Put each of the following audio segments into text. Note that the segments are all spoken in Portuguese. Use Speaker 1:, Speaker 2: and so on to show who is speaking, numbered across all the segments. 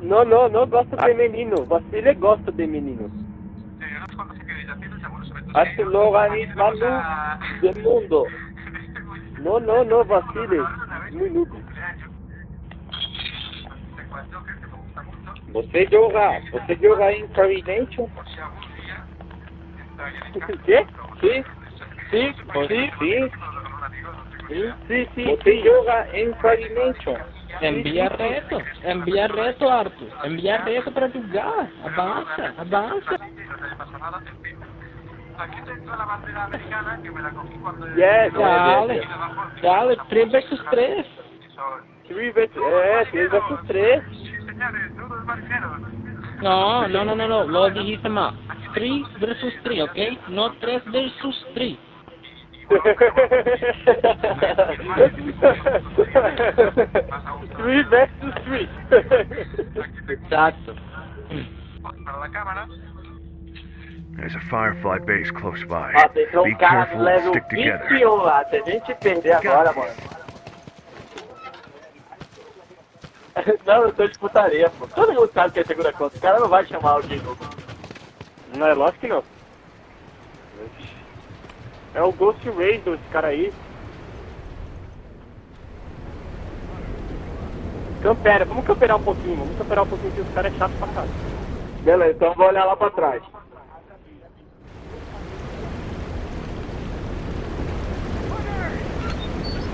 Speaker 1: No, no, no gosto de menino. Basile gosta de meninos. Haz el organismo del mundo. No, no, no, Basile. Muy noob. Você joga em Carination? ¿Qué? Sí, sí, sí, sí, sí. Você joga em Carination?
Speaker 2: Envia reto, Arthur. Envia reto para jogar. Avança, avança.
Speaker 1: Yes,
Speaker 2: Dale, dale, 3 versus 3.
Speaker 1: 3 versus 3.
Speaker 2: No, lo dijiste mal. 3 versus 3, ¿ok? No 3 versus 3.
Speaker 1: 3 versus 3.
Speaker 2: Exacto.
Speaker 3: There's a Firefly base close by.
Speaker 1: Ah, tem
Speaker 3: Be
Speaker 1: cara
Speaker 3: careful
Speaker 1: do
Speaker 3: and
Speaker 1: level
Speaker 3: stick together.
Speaker 1: 21 lá. Se a gente perder agora, mano. Não, eu tô de putaria, pô. Todo mundo sabe que é segunda conta. O cara não vai chamar alguém novo. Não, é lógico que não. É o Ghost Raiders, esse cara aí. Campera, vamos camperar um pouquinho. Vamos camperar um pouquinho que os caras é chato pra caralho. Beleza, então eu vou olhar lá pra trás.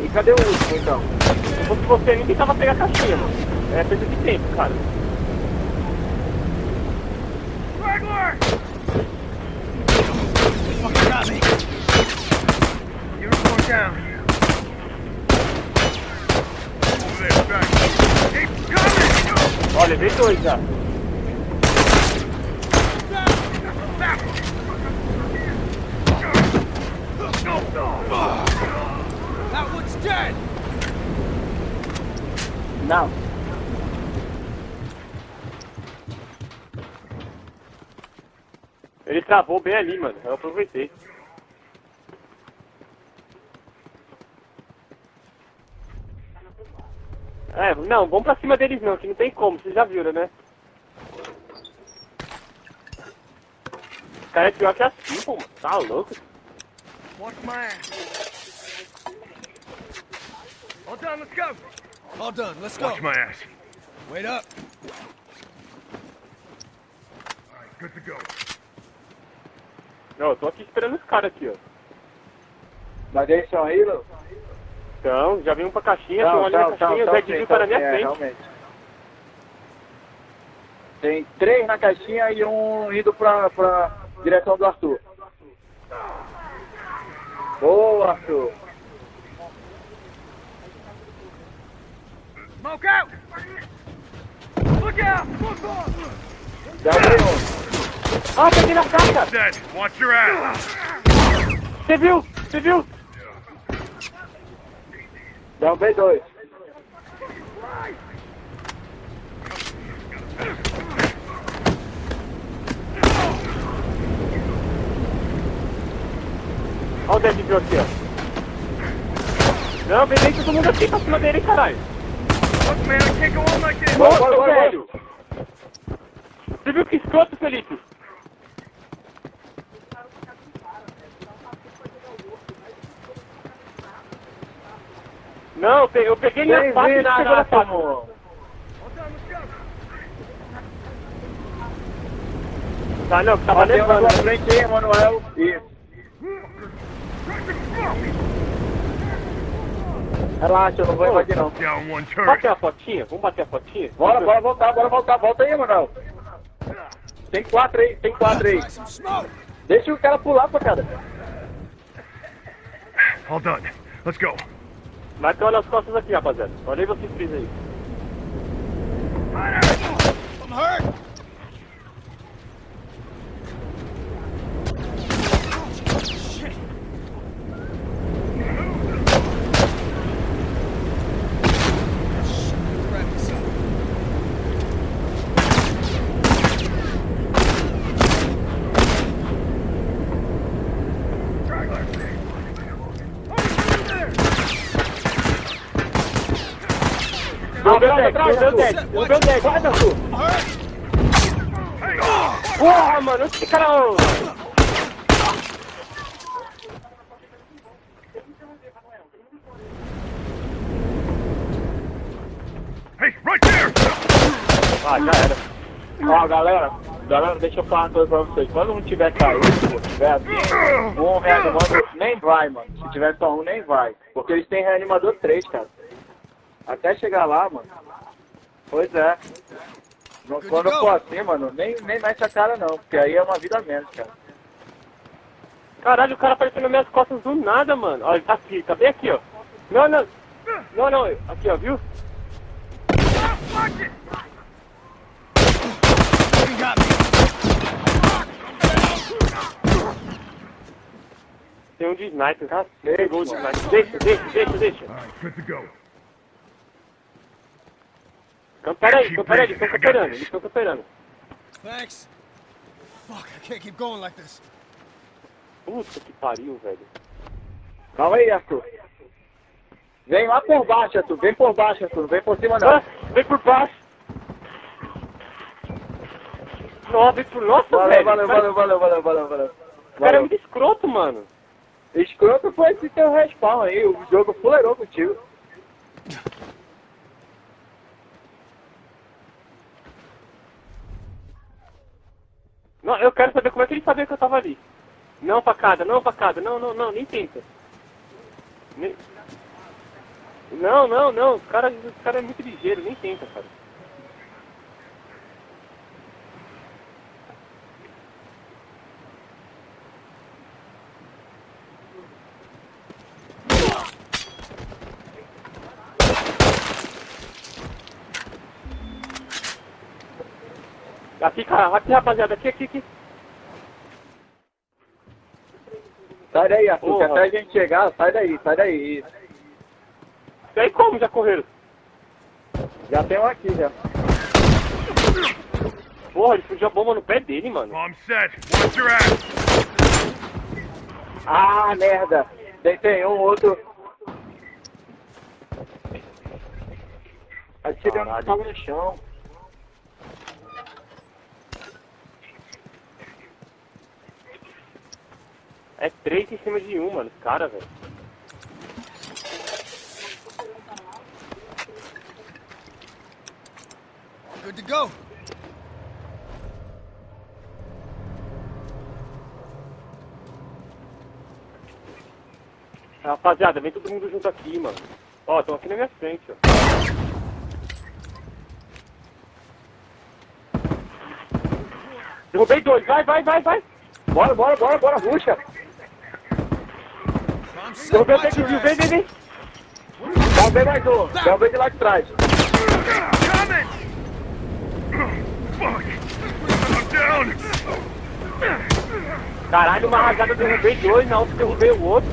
Speaker 1: E cadê o último, então? Se fosse você, nem tentava pegar a caixinha, mano. É perda de tempo, cara. Olha, veio 2 já.
Speaker 4: That one's dead!
Speaker 1: Não. Ele travou bem ali, mano. Eu aproveitei. É, não, vamos pra cima deles não, que não tem como, vocês já viram, né? Os caras é pior que assim, pô, mano. Tá louco?
Speaker 3: Watch my ass. All done, let's go.
Speaker 4: All done, let's go.
Speaker 3: Watch my ass.
Speaker 4: Wait up.
Speaker 3: All right, good to go.
Speaker 1: Não, eu tô aqui esperando os caras aqui, ó.
Speaker 5: Mas eles estão aí, Lu?
Speaker 1: Então, já vim pra caixinha, tem um ali na caixinha, o Zé Dizil tá na minha frente.
Speaker 5: Realmente. Tem 3 na caixinha e um indo pra direção do Arthur. Boa, Arthur.
Speaker 3: Smoke out! Look out! Look off!
Speaker 5: Já veio um.
Speaker 1: Ah, peguei na caixa!
Speaker 3: Dead. Watch your ass.
Speaker 1: Você viu? Você viu?
Speaker 5: Derrubei 2.
Speaker 1: Olha o Zé Dizil aqui, ó. Não, vem todo mundo aqui pra cima dele, caralho.
Speaker 3: Look, man, I can't go on like this.
Speaker 1: Nossa, velho! Você viu que escroto, Felipe? Não, eu peguei minha faca e pegou na faca. Tá, não, tava
Speaker 5: Bateu na
Speaker 1: levando.
Speaker 5: sua frente aí, Manuel. Isso. Relaxa, eu não vou invadir não.
Speaker 3: Down one turret.
Speaker 1: Bater a fotinha? Vamos bater a fotinha?
Speaker 5: Bora voltar. Volta aí, Manuel. Tem 4 aí,
Speaker 4: Try some smoke.
Speaker 5: Deixa o cara pular pra cara.
Speaker 3: All done. Let's go.
Speaker 1: Vai ter olha as costas aqui, rapaziada. Olha aí vocês três aí.
Speaker 4: I'm hurt. Shit. Grab this up.
Speaker 1: Derrubei o deck. Vai, Arthur.
Speaker 4: I'm hurt.
Speaker 2: Porra, mano, esse cara...
Speaker 3: Hey, right there!
Speaker 1: Ah, já era. Ó, galera, deixa eu falar uma coisa pra vocês. Quando um tiver caído, tiver assim, um reanimando nem vai, mano. Se tiver só um, nem vai. Porque eles têm reanimador 3, cara. Até chegar lá, mano. Pois é. Quando for assim, mano, nem mete a cara não, porque aí é uma vida a menos, cara.
Speaker 2: Caralho, o cara apareceu nas minhas costas do nada, mano. Olha, tá aqui, tá bem aqui, ó. Não, aqui, ó, viu?
Speaker 4: You got me.
Speaker 2: Tem um de sniper, tá?
Speaker 1: Pegou
Speaker 2: o de sniper. Deixa.
Speaker 3: Alright, good to go.
Speaker 2: Pera aí, eles estão camperando.
Speaker 4: Thanks. Fuck, I can't keep going like this.
Speaker 2: Puta que pariu, velho.
Speaker 1: Calma aí, Arthur. Vem lá por baixo, Arthur. Vem por baixo, Arthur. Não vem por cima, não.
Speaker 2: Ah, vem por baixo. Nossa, vem por... Nossa, velho.
Speaker 1: Valeu.
Speaker 2: O cara é muito escroto, mano.
Speaker 1: Escroto foi esse teu respawn aí. O jogo fuleirou contigo.
Speaker 2: Não, eu quero saber como é que ele sabia que eu tava ali. Não, facada, não, nem tenta. Não, os cara é muito ligeiro, nem tenta, cara. Aqui, cara, aqui, rapaziada, aqui.
Speaker 1: Sai daí, Arthur, que
Speaker 2: Porra.
Speaker 1: até a gente chegar, sai daí.
Speaker 2: E aí como já correram?
Speaker 1: Já tem um aqui, já.
Speaker 2: Porra, ele fugiu a bomba no pé dele, mano.
Speaker 3: Bomb set. Watch your ass.
Speaker 1: Ah, merda. Tem um, outro. Atirando que tava no chão.
Speaker 2: É 3 em cima de 1, mano, os caras, velho.
Speaker 4: Good to go.
Speaker 2: Rapaziada, vem todo mundo junto aqui, mano. Ó, estão aqui na minha frente, ó. Derrubei 2, vai.
Speaker 1: Bora, ruxa.
Speaker 4: I'm set.
Speaker 2: Derrubei o
Speaker 4: Watch
Speaker 2: deck,
Speaker 4: your
Speaker 2: vem.
Speaker 4: ass.
Speaker 1: Derrubei mais um. Derrubei de lá de trás.
Speaker 3: Coming! Fuck! I'm down!
Speaker 2: Caralho, uma rajada eu derrubei 2, na outra eu derrubei o outro.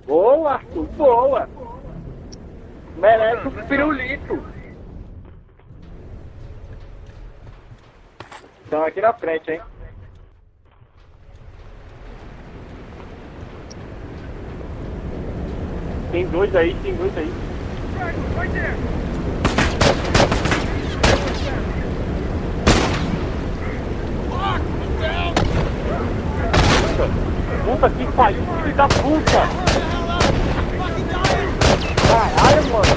Speaker 1: Boa, Arthur, boa. Merece um pirulito. Estão aqui na frente, hein?
Speaker 2: Tem dois aí.
Speaker 3: Right there!
Speaker 4: Fuck, I'm down.
Speaker 2: Puta que pariu, filho da puta!
Speaker 4: Fucking dying.
Speaker 1: Caralho, mano.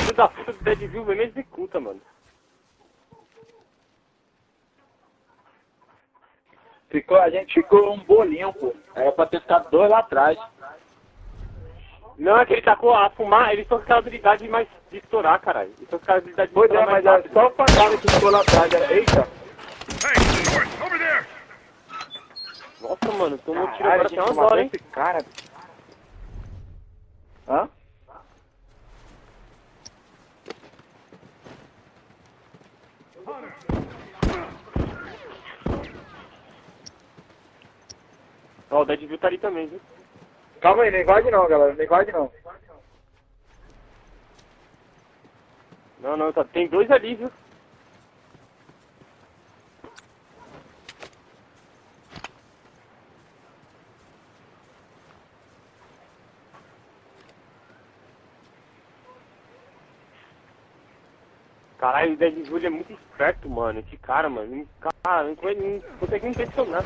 Speaker 2: Filho da puta do Deadville me executa, mano.
Speaker 1: A gente ficou um bolinho, pô. Era pra ter ficado 2 lá atrás.
Speaker 2: Não, é que ele tacou a fumar, eles estão com aquela habilidade mais de estourar, caralho. Eles estão com aquela habilidade de
Speaker 1: Pois
Speaker 2: estourar
Speaker 1: é,
Speaker 2: mais
Speaker 1: mas era
Speaker 2: rápido.
Speaker 1: só o fantasma que ficou lá atrás. Eita.
Speaker 3: Hey, North, over there!
Speaker 2: Nossa, mano, tomou tiro
Speaker 1: Caralho,
Speaker 2: agora
Speaker 1: a
Speaker 2: até
Speaker 1: gente
Speaker 2: umas
Speaker 1: matou
Speaker 2: horas, hein?
Speaker 1: esse cara. Hã?
Speaker 2: Ó, o Deadville tá ali também, viu?
Speaker 1: Calma aí, não invade não, galera. Não invade não.
Speaker 2: Não, tá, tem 2 ali, viu? Caralho, o Dead Júlio é muito esperto, mano. Esse cara, mano. Cara, não consegue impressionar.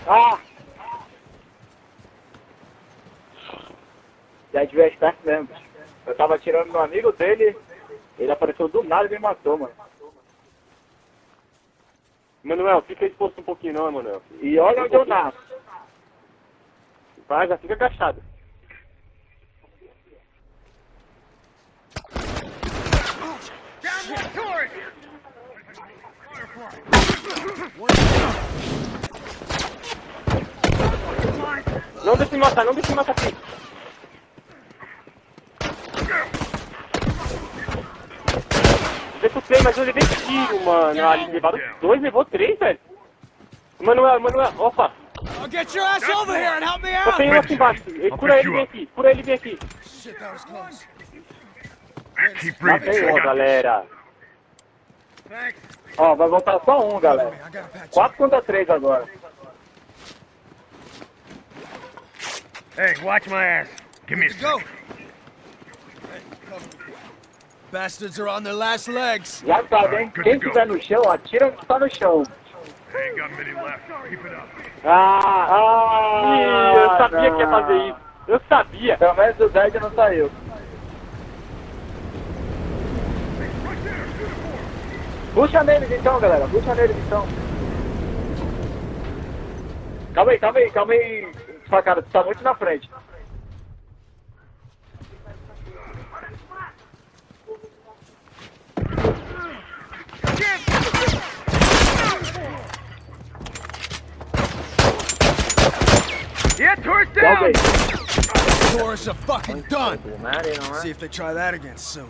Speaker 2: Ah!
Speaker 1: Dead é esperto mesmo. Eu tava atirando no amigo dele, ele apareceu do nada e me matou, mano.
Speaker 2: Manuel, fica exposto um pouquinho não, Manuel.
Speaker 1: E olha onde eu nasço.
Speaker 2: Vai, já fica agachado.
Speaker 3: Down one turret!
Speaker 2: Não deixa me matar, não deixa me matar aqui. Executei, mas eu levei tiro, mano. Ah, eles levaram 2, levou 3, velho. Manuel, opa.
Speaker 4: I'll get your ass over here and help me
Speaker 2: Só
Speaker 4: out!
Speaker 2: tem um aqui embaixo. Cura ele bem aqui, cura ele bem aqui.
Speaker 4: Shit, that was close.
Speaker 3: Keep breathing.
Speaker 2: Matei, ó, galera.
Speaker 3: Thanks.
Speaker 1: Ó, vai voltar só um, galera.
Speaker 4: I gotta patch
Speaker 1: 4 contra 3 agora.
Speaker 3: Hey, watch my ass. Give me a
Speaker 4: you. Go!
Speaker 3: sec.
Speaker 4: Hey, cover. Bastards are on their last legs.
Speaker 1: Já sabe, hein? Quem estiver no chão, atira no que tá no chão.
Speaker 3: I ain't got many left. Keep it up.
Speaker 2: Eu sabia que ia fazer isso. Eu sabia.
Speaker 1: Pelo menos o Dead não saiu. Puxa neles então, galera. Puxa neles então. Calma aí. Facada, tu tá muito na frente.
Speaker 3: Yeah, turret
Speaker 1: Calma
Speaker 3: down!
Speaker 1: aí.
Speaker 4: Chorus are fucking done.
Speaker 1: Não é?
Speaker 4: See if they try that again soon.